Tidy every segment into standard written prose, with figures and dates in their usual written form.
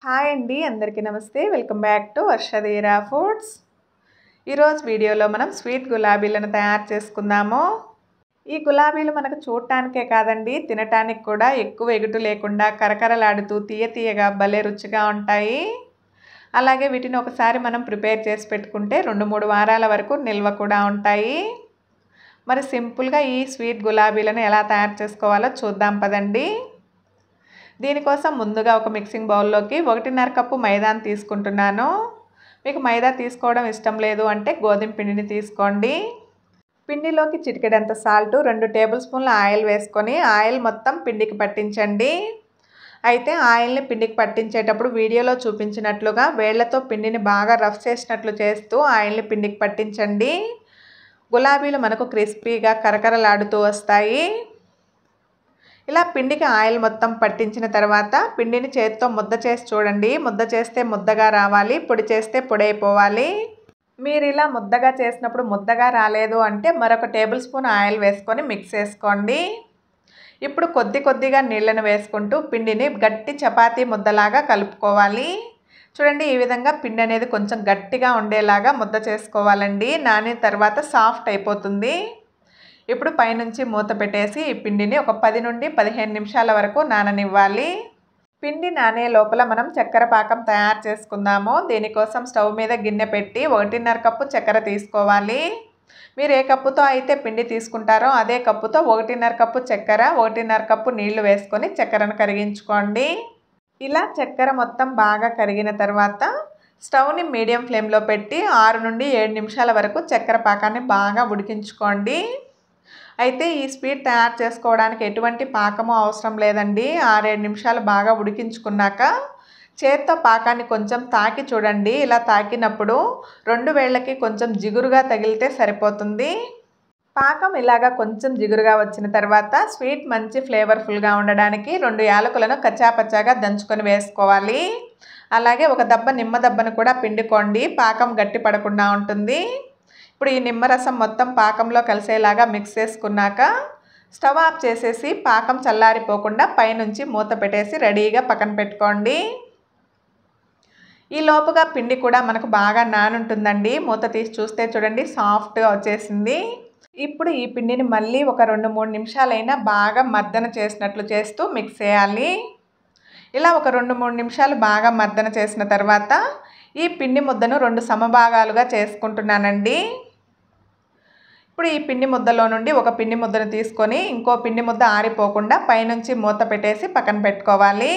Hi అండి, అందరికీ నమస్తే. Welcome back to Varshadheera foods. ఈరోజు వీడియోలో మనం స్వీట్ గులాబీలను తయారు చేసుకుందాము. ఈ గులాబీలు మనకు చూడటానికే కాదండి, తినటానికి కూడా ఎక్కువ ఎగుటు లేకుండా కరకరలాడుతూ తీయగా భలే రుచిగా ఉంటాయి. అలాగే వీటిని ఒకసారి మనం ప్రిపేర్ చేసి పెట్టుకుంటే 2-3 వారాల వరకు నిల్వ కూడా ఉంటాయి. మరి సింపుల్గా ఈ స్వీట్ గులాబీలను ఎలా తయారు చేసుకోవాలో చూద్దాం పదండి. దీనికోసం ముందుగా ఒక మిక్సింగ్ బౌల్లోకి 1.5 కప్పు మైదాను తీసుకుంటున్నాను. మీకు మైదా తీసుకోవడం ఇష్టం లేదు అంటే గోధుమ పిండిని తీసుకోండి. పిండిలోకి చిటికెడంత సాల్ట్, 2 టేబుల్ స్పూన్ల ఆయిల్ వేసుకొని ఆయిల్ మొత్తం పిండికి పట్టించండి. అయితే ఆయిల్ని పిండికి పట్టించేటప్పుడు వీడియోలో చూపించినట్లుగా వేళ్లతో పిండిని బాగా రఫ్ చేసినట్లు చేస్తూ ఆయిల్ని పిండికి పట్టించండి. గులాబీలు మనకు క్రిస్పీగా కరకరలాడుతూ వస్తాయి. ఇలా పిండికి ఆయిల్ మొత్తం పట్టించిన తర్వాత పిండిని చేత్తో ముద్ద చేసి చూడండి. ముద్ద చేస్తే ముద్దగా రావాలి, పొడి చేస్తే పొడి అయిపోవాలి. మీరు ఇలా ముద్దగా చేసినప్పుడు ముద్దగా రాలేదు అంటే మరొక టేబుల్ స్పూన్ ఆయిల్ వేసుకొని మిక్స్ చేసుకోండి. ఇప్పుడు కొద్దిగా నీళ్ళను వేసుకుంటూ పిండిని గట్టి చపాతీ ముద్దలాగా కలుపుకోవాలి. చూడండి, ఈ విధంగా పిండి అనేది కొంచెం గట్టిగా ఉండేలాగా ముద్ద చేసుకోవాలండి. నానిన తర్వాత సాఫ్ట్ అయిపోతుంది. ఇప్పుడు పైనుంచి మూత పెట్టేసి ఈ పిండిని ఒక 10 నుండి 15 నిమిషాల వరకు నాననివ్వాలి. పిండి నానే లోపల మనం చక్కెర పాకం తయారు చేసుకుందాము. దీనికోసం స్టవ్ మీద గిన్నె పెట్టి 1.5 కప్పు చక్కెర తీసుకోవాలి. మీరు ఏ కప్పుతో అయితే పిండి తీసుకుంటారో అదే కప్పుతో 1.5 కప్పు చక్కెర, 1.5 కప్పు నీళ్లు వేసుకొని చక్కెరను కరిగించుకోండి. ఇలా చక్కెర మొత్తం బాగా కరిగిన తర్వాత స్టవ్ని మీడియం ఫ్లేమ్లో పెట్టి 6 నుండి 7 నిమిషాల వరకు చక్కెర పాకాన్ని బాగా ఉడికించుకోండి. అయితే ఈ స్వీట్ తయారు చేసుకోవడానికి ఎటువంటి పాకము అవసరం లేదండి. 6-7 నిమిషాలు బాగా ఉడికించుకున్నాక చేత్తో పాకాన్ని కొంచెం తాకి చూడండి. ఇలా తాకినప్పుడు 2 వేళ్ళకి కొంచెం జిగురుగా తగిలితే సరిపోతుంది. పాకం ఇలాగా కొంచెం జిగురుగా వచ్చిన తర్వాత స్వీట్ మంచి ఫ్లేవర్ఫుల్గా ఉండడానికి 2 యాలకులను కచ్చాపచ్చాగా దంచుకొని వేసుకోవాలి. అలాగే ఒక దెబ్బ నిమ్మ దెబ్బను కూడా పిండుకోండి, పాకం గట్టి పడకుండా ఉంటుంది. ఇప్పుడు ఈ నిమ్మరసం మొత్తం పాకంలో కలిసేలాగా మిక్స్ చేసుకున్నాక స్టవ్ ఆఫ్ చేసేసి పాకం చల్లారిపోకుండా పైనుంచి మూత పెట్టేసి రెడీగా పక్కన పెట్టుకోండి. ఈ లోపుగా పిండి కూడా మనకు బాగా నానుంటుందండి. మూత తీసి చూస్తే చూడండి, సాఫ్ట్గా వచ్చేసింది. ఇప్పుడు ఈ పిండిని మళ్ళీ ఒక 2-3 నిమిషాలైనా బాగా మర్దన చేసినట్లు చేస్తూ మిక్స్ చేయాలి. ఇలా ఒక 2-3 నిమిషాలు బాగా మర్దన చేసిన తర్వాత ఈ పిండి ముద్దను 2 సమభాగాలుగా చేసుకుంటున్నానండి. ఇప్పుడు ఈ పిండి ముద్దలో నుండి ఒక పిండి ముద్దను తీసుకొని ఇంకో పిండి ముద్ద ఆరిపోకుండా పైనుంచి మూత పెట్టేసి పక్కన పెట్టుకోవాలి.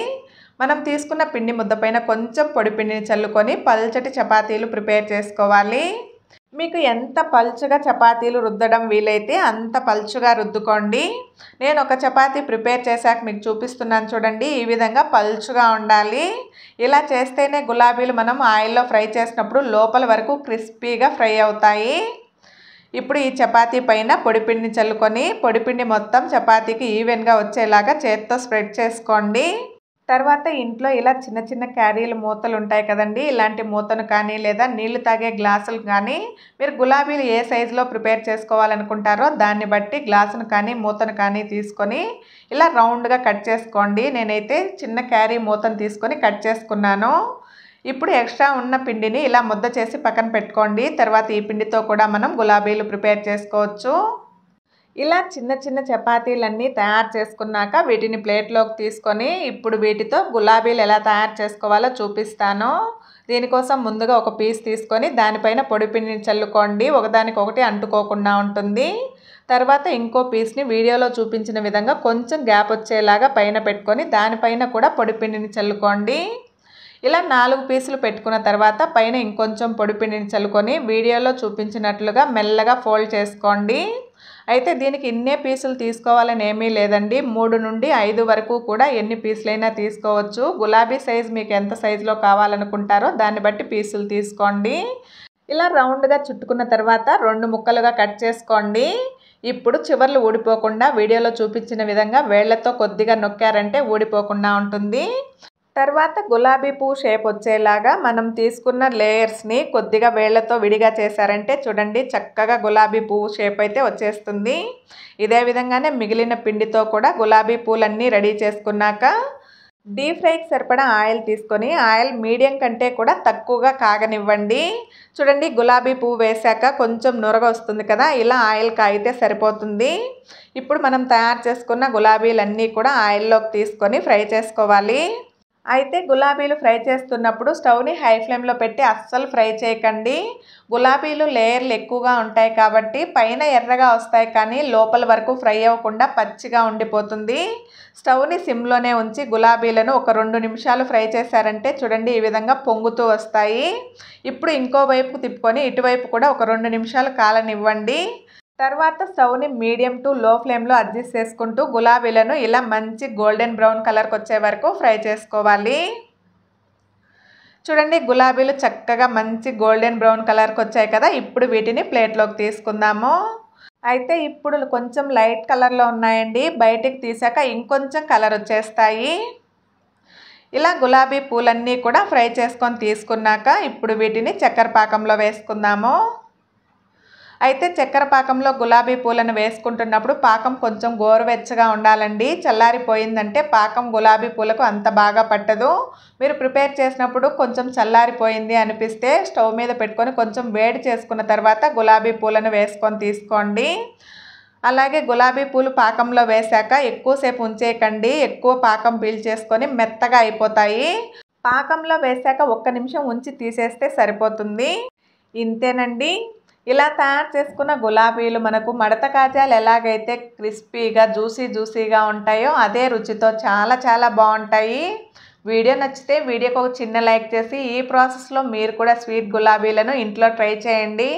మనం తీసుకున్న పిండి ముద్ద పైన కొంచెం పొడి పిండిని చల్లుకొని పల్చటి చపాతీలు ప్రిపేర్ చేసుకోవాలి. మీకు ఎంత పల్చగా చపాతీలు రుద్దడం వీలైతే అంత పల్చగా రుద్దుకోండి. నేను ఒక చపాతీ ప్రిపేర్ చేశాక మీకు చూపిస్తున్నాను చూడండి. ఈ విధంగా పల్చగా ఉండాలి. ఇలా చేస్తేనే గులాబీలు మనం ఆయిల్లో ఫ్రై చేసినప్పుడు లోపల వరకు క్రిస్పీగా ఫ్రై అవుతాయి. ఇప్పుడు ఈ చపాతీ పైన పొడిపిండిని చల్లుకొని పొడిపిండి మొత్తం చపాతీకి ఈవెన్గా వచ్చేలాగా చేత్తో స్ప్రెడ్ చేసుకోండి. తర్వాత ఇంట్లో ఇలా చిన్న క్యారీలు మూతలు ఉంటాయి కదండి, ఇలాంటి మూతను కానీ లేదా నీళ్లు తాగే గ్లాసులు కానీ మీరు గులాబీలు ఏ సైజులో ప్రిపేర్ చేసుకోవాలనుకుంటారో దాన్ని బట్టి గ్లాసును కానీ మూతను కానీ తీసుకొని ఇలా రౌండ్గా కట్ చేసుకోండి. నేనైతే చిన్న క్యారీ మూతను తీసుకొని కట్ చేసుకున్నాను. ఇప్పుడు ఎక్స్ట్రా ఉన్న పిండిని ఇలా ముద్ద చేసి పక్కన పెట్టుకోండి. తర్వాత ఈ పిండితో కూడా మనం గులాబీలు ప్రిపేర్ చేసుకోవచ్చు. ఇలా చిన్న చపాతీలన్నీ తయారు చేసుకున్నాక వీటిని ప్లేట్లోకి తీసుకొని ఇప్పుడు వీటితో గులాబీలు ఎలా తయారు చేసుకోవాలో చూపిస్తాను. దీనికోసం ముందుగా ఒక పీస్ తీసుకొని దానిపైన పొడిపిండిని చల్లుకోండి, ఒకదానికొకటి అంటుకోకుండా ఉంటుంది. తర్వాత ఇంకో పీస్ని వీడియోలో చూపించిన విధంగా కొంచెం గ్యాప్ వచ్చేలాగా పైన పెట్టుకొని దానిపైన కూడా పొడిపిండిని చల్లుకోండి. ఇలా 4 పీసులు పెట్టుకున్న తర్వాత పైన ఇంకొంచెం పొడిపిండిని చల్లుకొని వీడియోలో చూపించినట్లుగా మెల్లగా ఫోల్డ్ చేసుకోండి. అయితే దీనికి ఇన్నే పీసులు తీసుకోవాలని ఏమీ లేదండి. 3 నుండి 5 వరకు కూడా ఎన్ని పీసులైనా తీసుకోవచ్చు. గులాబీ సైజు మీకు ఎంత సైజులో కావాలనుకుంటారో దాన్ని బట్టి పీసులు తీసుకోండి. ఇలా రౌండ్గా చుట్టుకున్న తర్వాత 2 ముక్కలుగా కట్ చేసుకోండి. ఇప్పుడు చివర్లు ఊడిపోకుండా వీడియోలో చూపించిన విధంగా వేళ్లతో కొద్దిగా నొక్కారంటే ఊడిపోకుండా ఉంటుంది. తర్వాత గులాబీ పువ్వు షేప్ వచ్చేలాగా మనం తీసుకున్న లేయర్స్ని కొద్దిగా వేళ్లతో విడిగా చేశారంటే చూడండి, చక్కగా గులాబీ పువ్వు షేప్ అయితే వచ్చేస్తుంది. ఇదే విధంగానే మిగిలిన పిండితో కూడా గులాబీ పూలన్నీ రెడీ చేసుకున్నాక డీప్ ఫ్రైకి సరిపడా ఆయిల్ తీసుకొని ఆయిల్ మీడియం కంటే కూడా తక్కువగా కాగనివ్వండి. చూడండి గులాబీ పువ్వు వేశాక కొంచెం నురగ వస్తుంది కదా, ఇలా ఆయిల్ కాగితే సరిపోతుంది. ఇప్పుడు మనం తయారు చేసుకున్న గులాబీలన్నీ కూడా ఆయిల్లోకి తీసుకొని ఫ్రై చేసుకోవాలి. అయితే గులాబీలు ఫ్రై చేస్తున్నప్పుడు స్టవ్ని హై ఫ్లేమ్లో పెట్టి అస్సలు ఫ్రై చేయకండి. గులాబీలు లేయర్లు ఎక్కువగా ఉంటాయి కాబట్టి పైన ఎర్రగా వస్తాయి కానీ లోపల వరకు ఫ్రై అవ్వకుండా పచ్చిగా ఉండిపోతుంది. స్టవ్ని సిమ్లోనే ఉంచి గులాబీలను ఒక 2 నిమిషాలు ఫ్రై చేశారంటే చూడండి ఈ విధంగా పొంగుతూ వస్తాయి. ఇప్పుడు ఇంకో వైపుకు తిప్పుకొని ఇటువైపు కూడా ఒక 2 నిమిషాలు కాలనివ్వండి. తర్వాత స్టవ్ని మీడియం టు లో ఫ్లేమ్లో అడ్జస్ట్ చేసుకుంటూ గులాబీలను ఇలా మంచి గోల్డెన్ బ్రౌన్ కలర్కి వచ్చే వరకు ఫ్రై చేసుకోవాలి. చూడండి గులాబీలు చక్కగా మంచి గోల్డెన్ బ్రౌన్ కలర్కి వచ్చాయి కదా, ఇప్పుడు వీటిని ప్లేట్లోకి తీసుకుందాము. అయితే ఇప్పుడు కొంచెం లైట్ కలర్లో ఉన్నాయండి, బయటికి తీసాక ఇంకొంచెం కలర్ వచ్చేస్తాయి. ఇలా గులాబీ పూలన్నీ కూడా ఫ్రై చేసుకొని తీసుకున్నాక ఇప్పుడు వీటిని చక్కెర పాకంలో వేసుకుందాము. అయితే చక్కెర పాకంలో గులాబీ పూలను వేసుకుంటున్నప్పుడు పాకం కొంచెం గోరువెచ్చగా ఉండాలండి. చల్లారిపోయిందంటే పాకం గులాబీ పూలకు అంత బాగా పట్టదు. మీరు ప్రిపేర్ చేసినప్పుడు కొంచెం చల్లారిపోయింది అనిపిస్తే స్టవ్ మీద పెట్టుకొని కొంచెం వేడి చేసుకున్న తర్వాత గులాబీ పూలను వేసుకొని తీసుకోండి. అలాగే గులాబీ పూలు పాకంలో వేశాక ఎక్కువసేపు ఉంచేయకండి, ఎక్కువ పాకం పీల్చేసుకొని మెత్తగా అయిపోతాయి. పాకంలో వేశాక 1 నిమిషం ఉంచి తీసేస్తే సరిపోతుంది. ఇంతేనండి. ఇలా తయారు చేసుకున్న గులాబీలు మనకు మడత కాజాలు ఎలాగైతే క్రిస్పీగా జ్యూసీగా ఉంటాయో అదే రుచితో చాలా బాగుంటాయి. వీడియో నచ్చితే వీడియోకి ఒక చిన్న లైక్ చేసి ఈ ప్రాసెస్లో మీరు కూడా స్వీట్ గులాబీలను ఇంట్లో ట్రై చేయండి.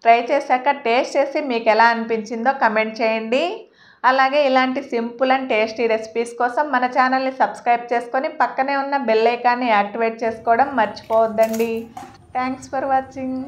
ట్రై చేశాక టేస్ట్ చేసి మీకు ఎలా అనిపించిందో కమెంట్ చేయండి. అలాగే ఇలాంటి సింపుల్ అండ్ టేస్టీ రెసిపీస్ కోసం మన ఛానల్ని సబ్స్క్రైబ్ చేసుకొని పక్కనే ఉన్న బెల్ ఐకాన్ని యాక్టివేట్ చేసుకోవడం మర్చిపోవద్దండి. Thanks for watching.